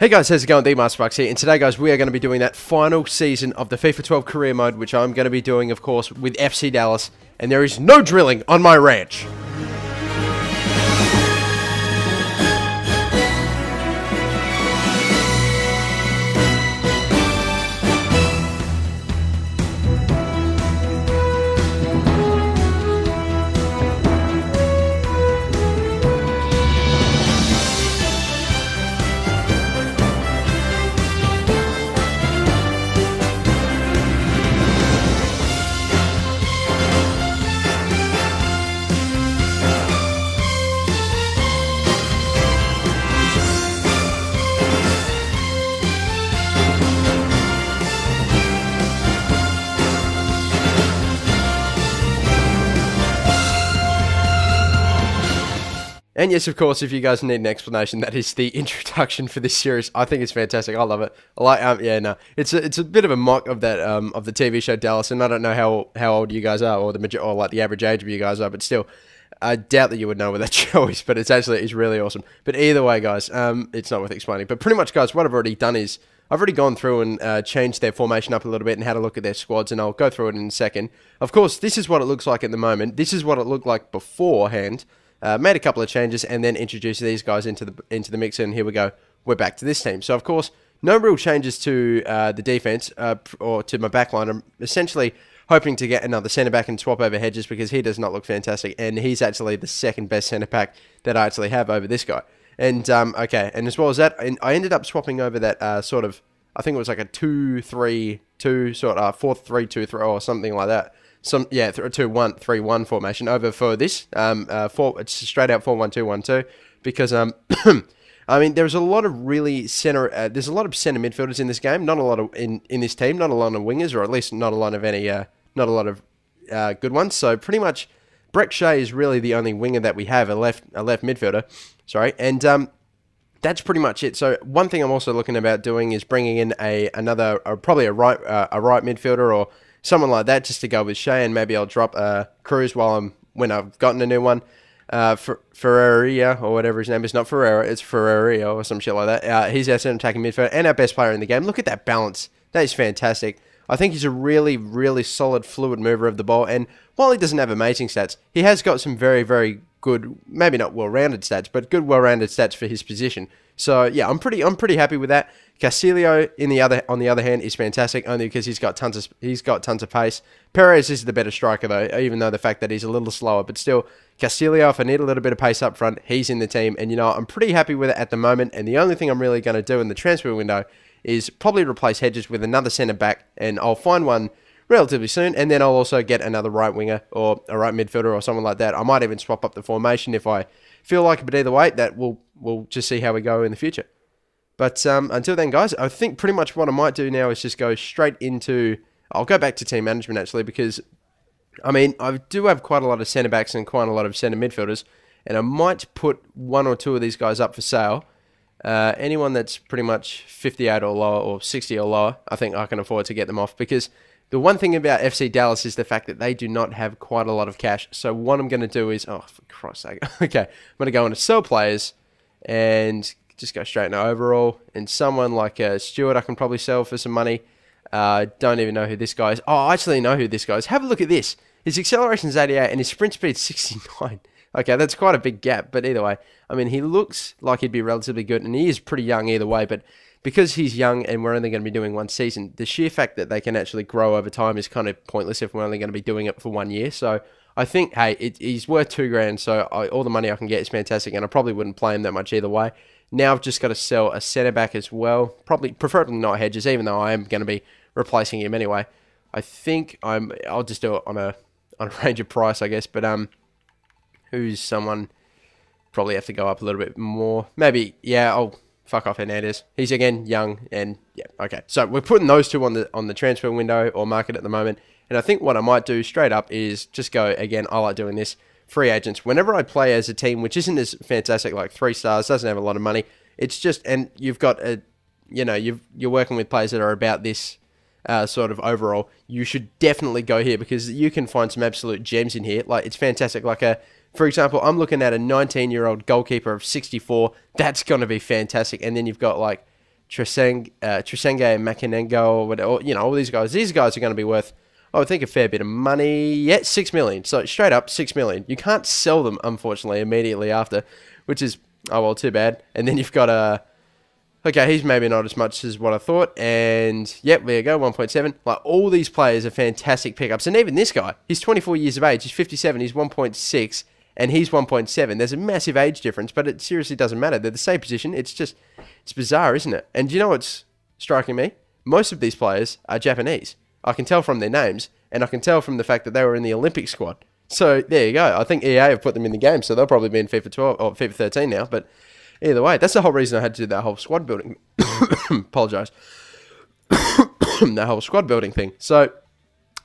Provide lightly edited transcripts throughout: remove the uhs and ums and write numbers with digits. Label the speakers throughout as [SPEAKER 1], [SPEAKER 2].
[SPEAKER 1] Hey guys, how's it going? The Masterbucks here, and today guys we are going to be doing that final season of the FIFA 12 career mode, which I'm going to be doing of course with FC Dallas, and there is no drilling on my ranch. And yes, of course, if you guys need an explanation, that is the introduction for this series. I think it's fantastic. I love it. I like, it's a bit of a mock of that of the TV show Dallas, and I don't know how old you guys are, or like the average age of you guys are, but still, I doubt that you would know what that show is. But it's really awesome. But either way, guys, it's not worth explaining. But pretty much, guys, what I've already done is I've already gone through and changed their formation up a little bit and had a look at their squads, and I'll go through it in a second. Of course, this is what it looks like at the moment. This is what it looked like beforehand. Made a couple of changes and then introduced these guys into the mix, and here we go. We're back to this team. So of course, no real changes to the defense or to my backline. I'm essentially hoping to get another centre back and swap over Hedges because he does not look fantastic, and he's actually the second best centre back that I actually have over this guy. And okay, and as well as that, I ended up swapping over that sort of, I think it was like a 2-3-2 sort of 4-3-2-3 or something like that. 2-1-3-1 formation over for this. It's straight out 4-1-2-1-2 because I mean there's a lot of really center. There's a lot of center midfielders in this game. Not a lot of in this team. Not a lot of wingers, or at least not a lot of any. Not a lot of good ones. So pretty much, Breck Shea is really the only winger that we have. A left midfielder. Sorry, and that's pretty much it. So one thing I'm also looking about doing is bringing in probably a right midfielder or someone like that, just to go with Shea, and maybe I'll drop Cruz when I've gotten a new one. Ferreria, or whatever his name is, not Ferreira, it's Ferreria or some shit like that. He's our centre attacking midfielder and our best player in the game. Look at that balance. That is fantastic. I think he's a really, really solid, fluid mover of the ball, and while he doesn't have amazing stats, he has got some very, very good, maybe not well-rounded stats, but good well-rounded stats for his position. So yeah, I'm pretty happy with that. Castillo, on the other hand, is fantastic only because he's got tons of pace. Perez is the better striker though, even though the fact that he's a little slower, but still, Castillo, if I need a little bit of pace up front, he's in the team, and you know I'm pretty happy with it at the moment. And the only thing I'm really going to do in the transfer window is probably replace Hedges with another centre back, and I'll find one relatively soon, and then I'll also get another right winger or a right midfielder or someone like that. I might even swap up the formation if I feel like it, but either way, that we'll just see how we go in the future. But until then, guys, I think pretty much what I might do now is just go straight into... I'll go back to team management, actually, because, I mean, I do have quite a lot of centre-backs and quite a lot of centre midfielders, and I might put one or two of these guys up for sale. Anyone that's pretty much 58 or lower, or 60 or lower, I think I can afford to get them off, because the one thing about FC Dallas is the fact that they do not have quite a lot of cash. So what I'm going to do is... Oh, for Christ's sake. Okay, I'm going to go into sell players, and just go straight into overall, and someone like Stewart I can probably sell for some money. Don't even know who this guy is. Oh, I actually know who this guy is. Have a look at this. His acceleration is 88 and his sprint speed is 69. Okay, that's quite a big gap, but either way, I mean, he looks like he'd be relatively good, and he is pretty young either way, but because he's young and we're only going to be doing one season, the sheer fact that they can actually grow over time is kind of pointless if we're only going to be doing it for 1 year. So I think, hey, he's worth $2,000, so all the money I can get is fantastic, and I probably wouldn't play him that much either way. Now I've just got to sell a centre back as well, preferably not Hedges, even though I am going to be replacing him anyway. I think I'll just do it on a range of price, I guess. But who's someone? Probably have to go up a little bit more. Maybe, yeah. I'll fuck off Hernandez. He's again young, and yeah, okay. So we're putting those two on the transfer window or market at the moment. And I think what I might do straight up is just go again. I like doing this. Free agents. Whenever I play as a team which isn't as fantastic, like 3 stars, doesn't have a lot of money, it's just, and you've got a, you know, you're working with players that are about this sort of overall, you should definitely go here because you can find some absolute gems in here. Like, it's fantastic. Like for example, I'm looking at a 19-year-old goalkeeper of 64. That's going to be fantastic. And then you've got like Tresenge Makanengo, or whatever, you know, all these guys. These guys are going to be worth, I would think, a fair bit of money. Yeah, 6 million. So straight up 6 million. You can't sell them, unfortunately, immediately after, which is, oh well, too bad. And then you've got okay, he's maybe not as much as what I thought. And yep, there you go, 1.7. Like, all these players are fantastic pickups. And even this guy, he's 24 years of age. He's 57. He's 1.6. And he's 1.7. There's a massive age difference, but it seriously doesn't matter. They're the same position. It's just, it's bizarre, isn't it? And do you know what's striking me? Most of these players are Japanese. I can tell from their names, and I can tell from the fact that they were in the Olympic squad. So there you go. I think EA have put them in the game, so they'll probably be in FIFA 12 or FIFA 13 now. But either way, that's the whole reason I had to do that whole squad building. Apologise. That whole squad building thing. So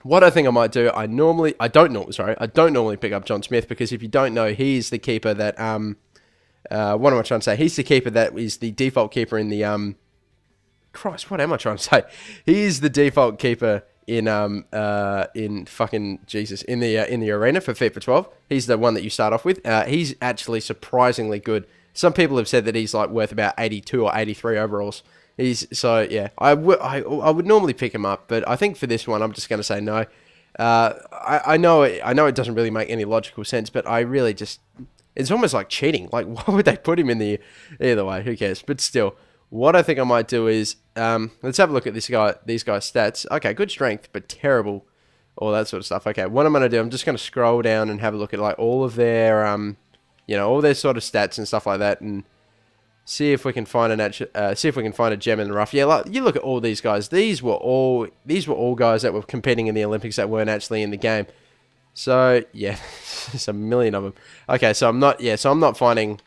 [SPEAKER 1] what I think I might do, I don't normally pick up John Smith, because if you don't know, he's the keeper that what am I trying to say? He's the keeper that is the default keeper in the Christ, what am I trying to say? He is the default keeper in fucking Jesus, in the arena for FIFA 12. He's the one that you start off with. He's actually surprisingly good. Some people have said that he's like worth about 82 or 83 overalls. So yeah, I would normally pick him up, but I think for this one I'm just going to say no. I know it doesn't really make any logical sense, but I really just, it's almost like cheating. Like, why would they put him in the, either way, who cares? But still, what I think I might do is, let's have a look at these guys' stats. Okay, good strength, but terrible, all that sort of stuff. Okay, what I'm going to do, I'm just going to scroll down and have a look at like all of their, all their sort of stats and stuff like that, and see if we can find a gem in the rough. Yeah, like, you look at all these guys. These were all guys that were competing in the Olympics that weren't actually in the game. So yeah, there's a million of them. Okay, so I'm not finding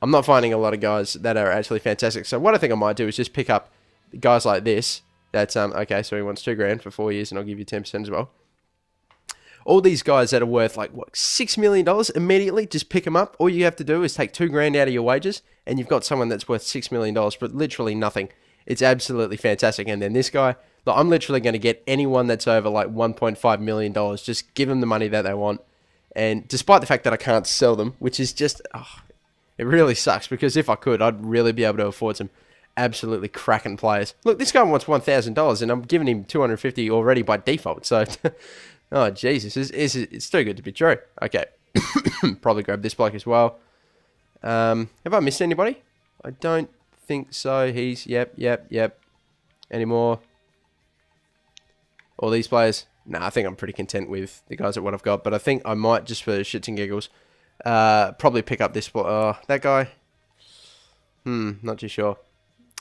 [SPEAKER 1] a lot of guys that are actually fantastic. So what I think I might do is just pick up guys like this. That's okay. So he wants $2 grand for 4 years, and I'll give you 10% as well. All these guys that are worth like what, $6 million immediately, just pick them up. All you have to do is take $2 grand out of your wages, and you've got someone that's worth $6 million, but literally nothing. It's absolutely fantastic. And then this guy, look, I'm literally going to get anyone that's over like $1.5 million. Just give them the money that they want. And despite the fact that I can't sell them, which is just, it really sucks, because if I could, I'd really be able to afford some absolutely cracking players. Look, this guy wants $1,000, and I'm giving him $250 already by default. So, oh Jesus, it's too good to be true. Okay, probably grab this bloke as well. Have I missed anybody? I don't think so. He's yep. Any more? All these players? Nah, I think I'm pretty content with the guys at what I've got. But I think I might, just for shits and giggles, probably pick up this. That guy. Not too sure.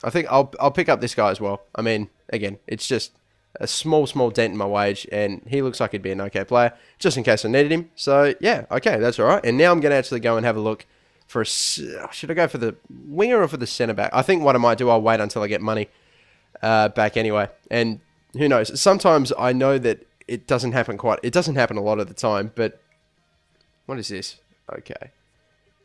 [SPEAKER 1] I think I'll pick up this guy as well. I mean, again, it's just a small dent in my wage, and he looks like he'd be an okay player, just in case I needed him. So yeah, okay, that's all right. And now I'm going to actually go and have a look for should I go for the winger or for the centre back? I think what I might do, I'll wait until I get money back anyway. And who knows? Sometimes I know that it doesn't happen a lot of the time, but what is this? Okay.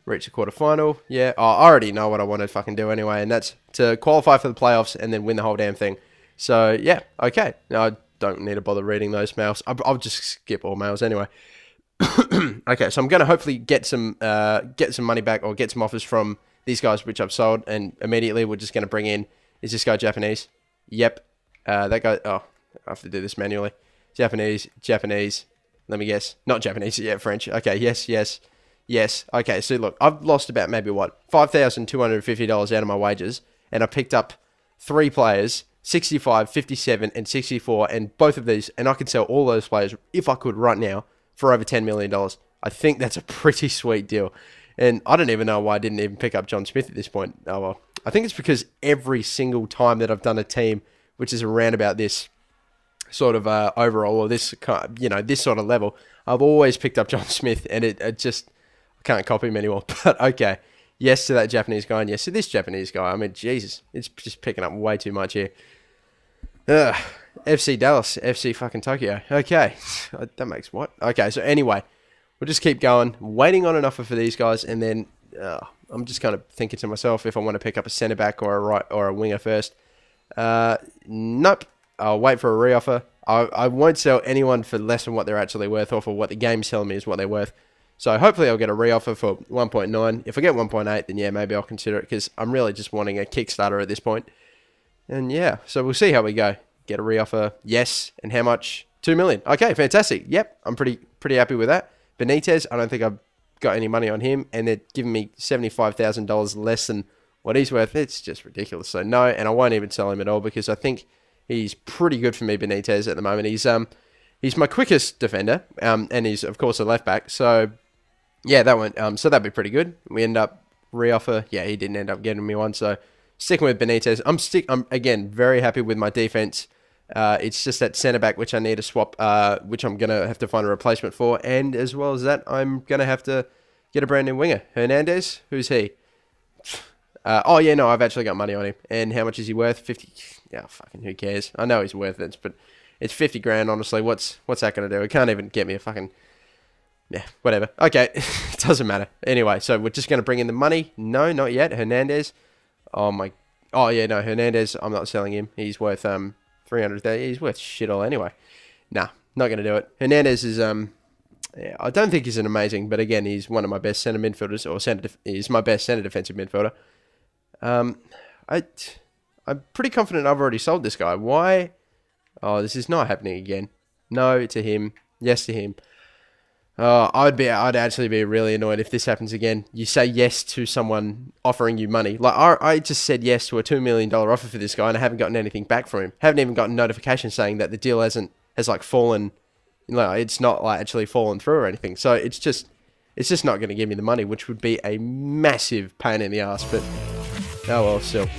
[SPEAKER 1] Reach the quarterfinal. Yeah, I already know what I want to fucking do anyway, and that's to qualify for the playoffs and then win the whole damn thing. So yeah, okay. Now I don't need to bother reading those mails. I'll just skip all mails anyway. Okay, so I'm going to hopefully get some money back, or get some offers from these guys which I've sold, and immediately we're just going to bring in, is this guy Japanese? Yep. That guy, I have to do this manually. Japanese. Let me guess. Not Japanese, yeah, French. Okay, yes. Okay, so look, I've lost about maybe what, $5,250 out of my wages, and I picked up 3 players, 65, 57, and 64, and both of these, and I could sell all those players, if I could right now, for over $10 million. I think that's a pretty sweet deal. And I don't even know why I didn't even pick up John Smith at this point. Oh well. I think it's because every single time that I've done a team which is around about this sort of overall, or this this sort of level, I've always picked up John Smith, and it just, I can't copy him anymore. But okay, yes to that Japanese guy, and yes to this Japanese guy. I mean, Jesus, it's just picking up way too much here. FC Dallas, FC fucking Tokyo. Okay, that makes what? Okay, so anyway, we'll just keep going, waiting on an offer for these guys, and then I'm just kind of thinking to myself if I want to pick up a centre back or a right or a winger first. Nope. I'll wait for a reoffer. I won't sell anyone for less than what they're actually worth, or for what the game's telling me is what they're worth. So hopefully I'll get a reoffer for 1.9. If I get 1.8, then yeah, maybe I'll consider it, because I'm really just wanting a Kickstarter at this point. And yeah, so we'll see how we go. Get a reoffer, yes, and how much? 2 million. Okay, fantastic. Yep, I'm pretty happy with that. Benitez, I don't think I've got any money on him, and they're giving me $75,000 less than what he's worth. It's just ridiculous. So no, and I won't even sell him at all because I think he's pretty good for me, Benitez, at the moment. He's my quickest defender, and he's of course a left back. So yeah, that one. So that'd be pretty good. We end up reoffer. Yeah, he didn't end up getting me one. So sticking with Benitez. I'm again very happy with my defense. It's just that centre back which I need to swap, which I'm gonna have to find a replacement for, and as well as that, I'm gonna have to get a brand new winger. Hernandez, who's he? Oh yeah, no, I've actually got money on him. And how much is he worth? 50. Yeah, fucking who cares? I know he's worth it, but it's 50 grand. Honestly, what's that gonna do? It can't even get me a fucking. Yeah, whatever. Okay, it doesn't matter. Anyway, so we're just gonna bring in the money. No, not yet. Hernandez. Oh my. Oh yeah, no, Hernandez. I'm not selling him. He's worth 300,000. He's worth shit all anyway. Nah, not going to do it. Hernandez is, yeah, I don't think he's an amazing, but again, he's one of my best centre midfielders, or he's my best centre defensive midfielder. I'm pretty confident I've already sold this guy. Why? Oh, this is not happening again. No to him. Yes to him. I'd actually be really annoyed if this happens again. You say yes to someone offering you money. Like, I just said yes to a $2 million offer for this guy, and I haven't gotten anything back from him. Haven't even gotten notification saying that the deal has like fallen. Like, it's not like actually fallen through or anything. So it's just not going to give me the money, which would be a massive pain in the ass. But oh well, still.